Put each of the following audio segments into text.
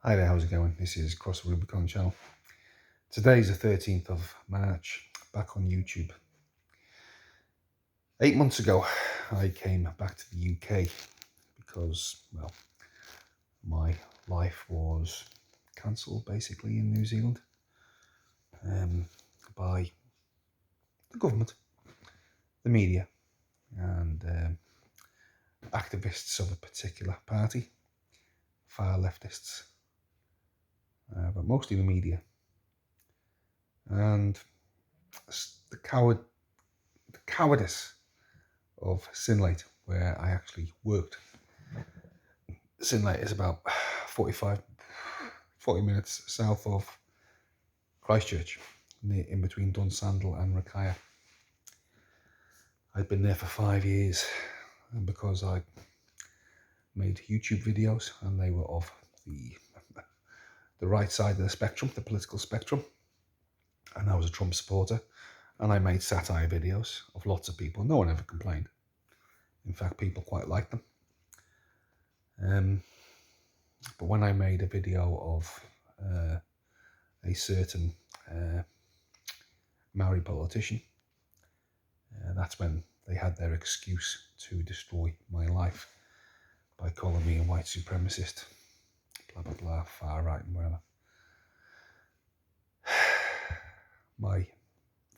Hi there, how's it going? This is Cross the Rubicon channel. Today's the 13th of March, back on YouTube. 8 months ago, I came back to the UK because, well, my life was cancelled basically in New Zealand by the government, the media, and activists of a particular party, far leftists, but mostly the media. And the cowardice of Sinlate, where I actually worked. Sinlate is about 40 minutes south of Christchurch, in between Dunsandel and Rakaya. I'd been there for 5 years, and because I made YouTube videos and they were of the right side of the spectrum, the political spectrum, and I was a Trump supporter, and I made satire videos of lots of people. No one ever complained. In fact, people quite liked them. But when I made a video of a certain Maori politician, that's when they had their excuse to destroy my life by calling me a white supremacist, blah, blah, blah, far right and whatever. My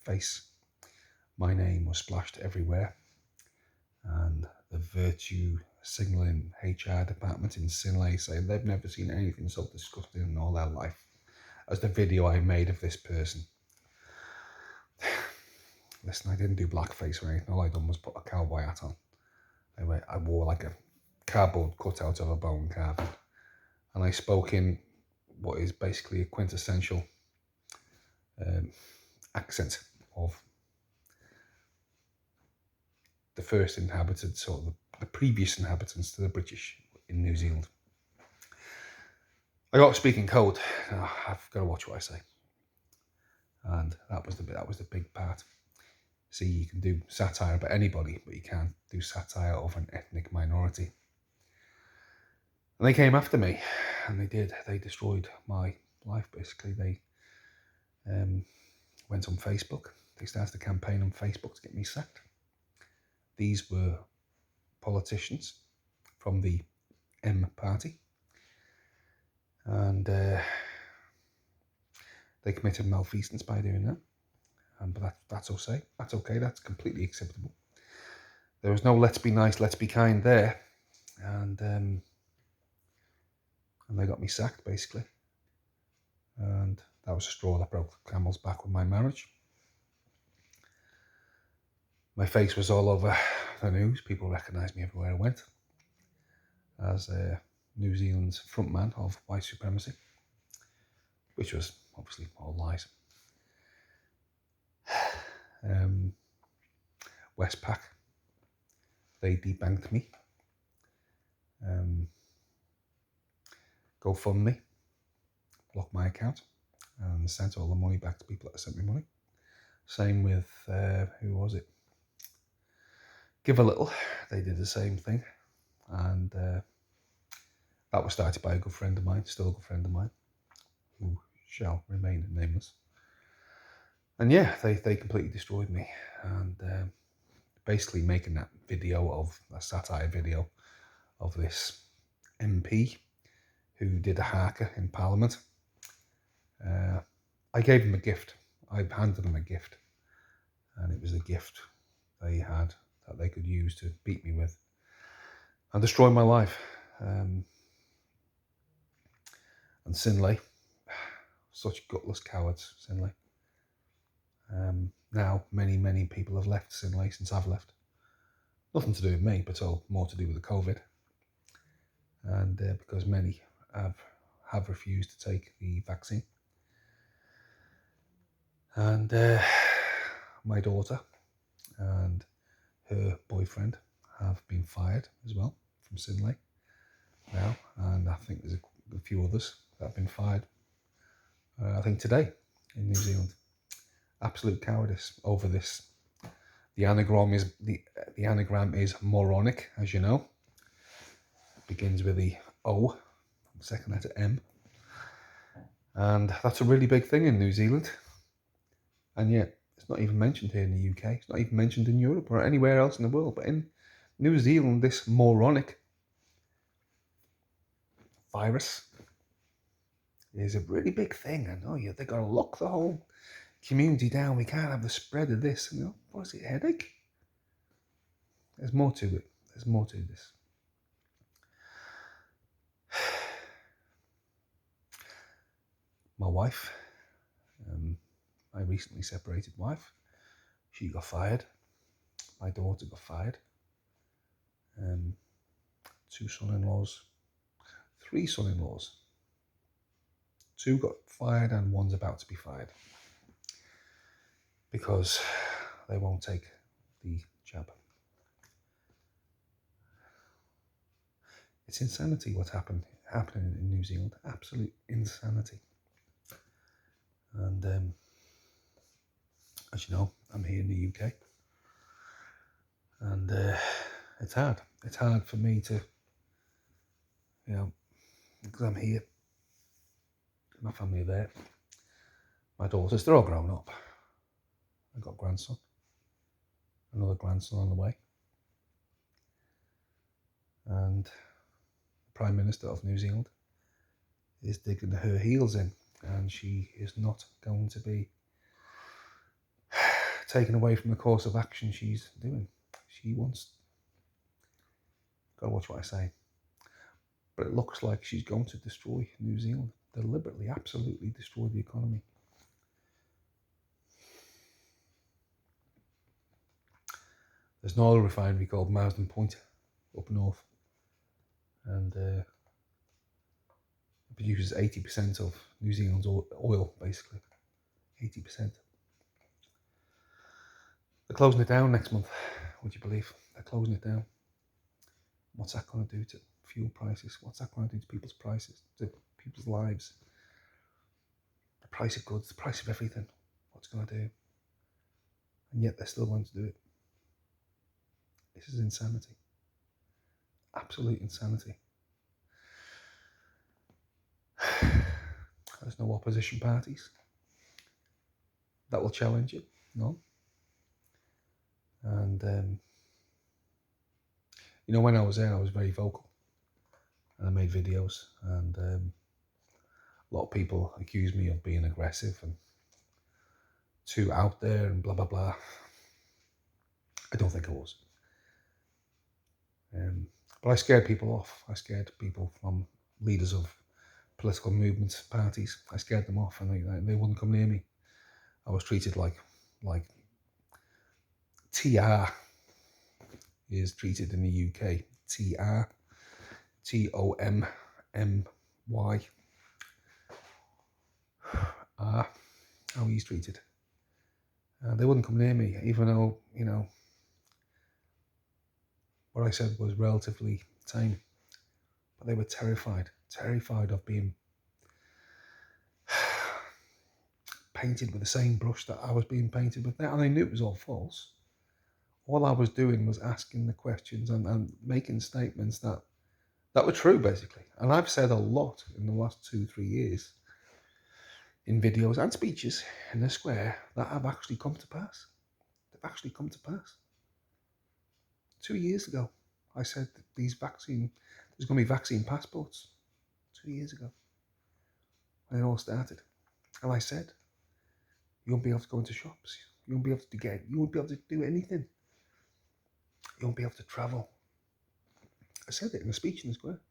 face, my name was splashed everywhere, and the virtue signalling HR department in Sinlay say they've never seen anything so disgusting in all their life as the video I made of this person. Listen, I didn't do blackface or anything. All I done was put a cowboy hat on. I wore like a cardboard cutout of a bone carving, and I spoke in what is basically a quintessential accent of the first inhabitants, or the previous inhabitants to the British in New Zealand. I got speaking code. I've got to watch what I say, and that was the big part. See, you can do satire about anybody, but you can't do satire of an ethnic minority. And they came after me, and they did. They destroyed my life, basically. They went on Facebook. They started a campaign on Facebook to get me sacked. These were politicians from the M party, and they committed malfeasance by doing that. But that's okay. That's okay. That's completely acceptable. There was no "let's be nice, let's be kind" there, and they got me sacked basically. And that was a straw that broke the camel's back with my marriage. My face was all over the news. People recognised me everywhere I went as New Zealand's frontman of white supremacy, which was obviously all lies. Westpac, they debanked me. GoFundMe blocked my account and sent all the money back to people that sent me money. Same with, who was it? Give a Little, they did the same thing. And that was started by a good friend of mine, still a good friend of mine, who shall remain nameless. And yeah, they completely destroyed me. And basically making that video of a satire video of this MP who did a haka in Parliament. I gave him a gift. I handed him a gift, and it was a gift they had that they could use to beat me with and destroy my life. And Sinlay, such gutless cowards, Sinlay. Now many people have left Sinlay since I've left. Nothing to do with me, but all more to do with the COVID. And because many have refused to take the vaccine. And my daughter and her boyfriend have been fired as well from Sinlay now, and I think there's a few others that have been fired. I think today in New Zealand. Absolute cowardice over this. The anagram is Moronic, as you know. It begins with the O, second letter M, And that's a really big thing in New Zealand. And yet, it's not even mentioned here in the UK. It's not even mentioned in Europe or anywhere else in the world. But in New Zealand, this moronic virus is a really big thing. And they've got to lock the whole community down. We can't have the spread of this. What is it, headache? There's more to it. There's more to this. My wife, my recently separated wife, she got fired. My daughter got fired. 2 son-in-laws, 3 son-in-laws. 2 got fired and 1's about to be fired because they won't take the jab. It's insanity what's happening in New Zealand. Absolute insanity. And as you know, I'm here in the UK, and it's hard. It's hard for me to, because I'm here. My family are there. My daughters, they're all grown up. I've got a grandson, another grandson on the way, and the Prime Minister of New Zealand is digging her heels in, and she is not going to be taken away from the course of action she's doing. She wants, gotta watch what I say, but it looks like she's going to destroy New Zealand, deliberately, absolutely destroy the economy. There's an oil refinery called Marsden Point up north, and it produces 80% of New Zealand's oil, basically. 80%. They're closing it down next month, would you believe? They're closing it down. What's that going to do to fuel prices? What's that going to do to people's prices, to people's lives? The price of goods, the price of everything. What's it going to do? And yet they're still going to do it. This is insanity. Absolute insanity. There's no opposition parties that will challenge it. No. And when I was there, I was very vocal, and I made videos, and a lot of people accused me of being aggressive and too out there and blah blah blah. I don't think I was, but I scared people off. I scared people from leaders of political movements, parties. I scared them off, and they wouldn't come near me. I was treated like TR is treated in the UK. TR, TOMMY. How he's treated. They wouldn't come near me, even though, what I said was relatively tame. But they were terrified of being painted with the same brush that I was being painted with now. And they knew it was all false. All I was doing was asking the questions and making statements that were true, basically. And I've said a lot in the last 2-3 years in videos and speeches in the square that have actually come to pass. They've actually come to pass. 2 years ago, I said there's going to be vaccine passports. 2 years ago, when it all started. And I said, you won't be able to go into shops. You won't be able to you won't be able to do anything. You won't be able to travel. I said it in a speech in the square.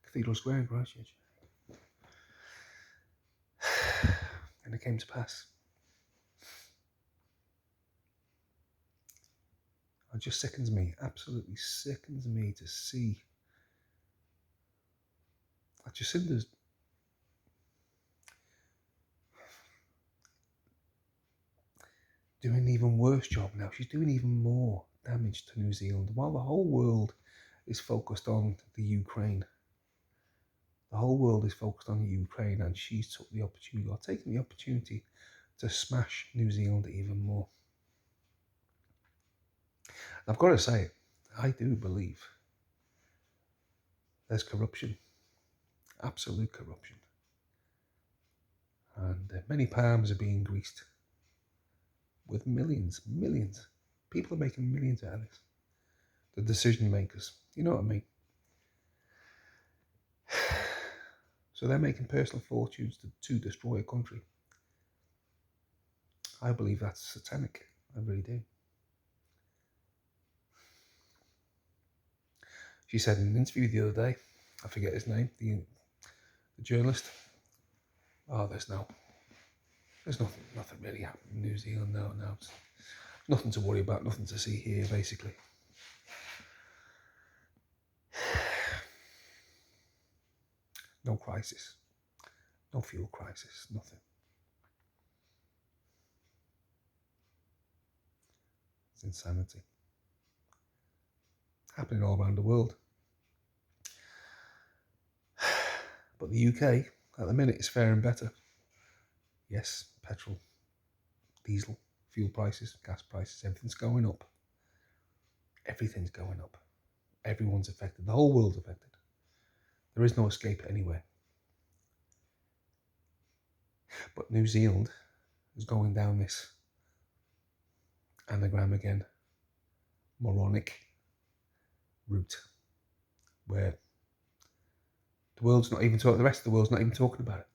Cathedral Square in Christchurch. And it came to pass. It just sickens me, absolutely sickens me to see that Jacinda's doing an even worse job now. She's doing even more damage to New Zealand while the whole world is focused on the Ukraine. The whole world is focused on Ukraine, and she's taken the opportunity to smash New Zealand even more. I've got to say, I do believe there's corruption, absolute corruption. And many palms are being greased with millions. People are making millions out of this. The decision makers, you know what I mean? So they're making personal fortunes to destroy a country. I believe that's satanic. I really do. She said in an interview the other day, I forget his name, the journalist. Oh, there's nothing really happening in New Zealand. No, it's nothing to worry about, nothing to see here, basically. No crisis, no fuel crisis, nothing. It's insanity. Happening all around the world. But the UK, at the minute, is faring better. Yes, petrol, diesel, fuel prices, gas prices, everything's going up. Everything's going up. Everyone's affected. The whole world's affected. There is no escape anywhere. But New Zealand is going down this anagram again, moronic route, where the world's not even talking, the rest of the world's not even talking about it.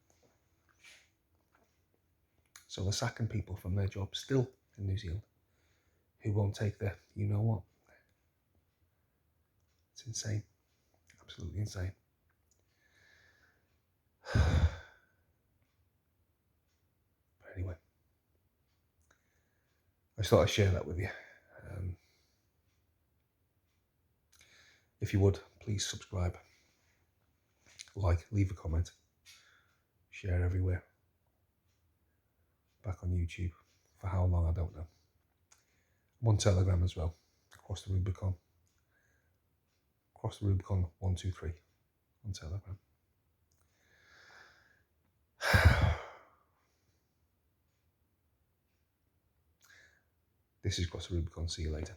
So they're sacking people from their jobs still in New Zealand who won't take the, you know what? It's insane. Absolutely insane. But anyway, I just thought I'd share that with you. If you would, please subscribe, like, leave a comment, share everywhere. Back on YouTube. For how long, I don't know. I'm on Telegram as well. Across the Rubicon 123 on Telegram. This is Across the Rubicon. See you later.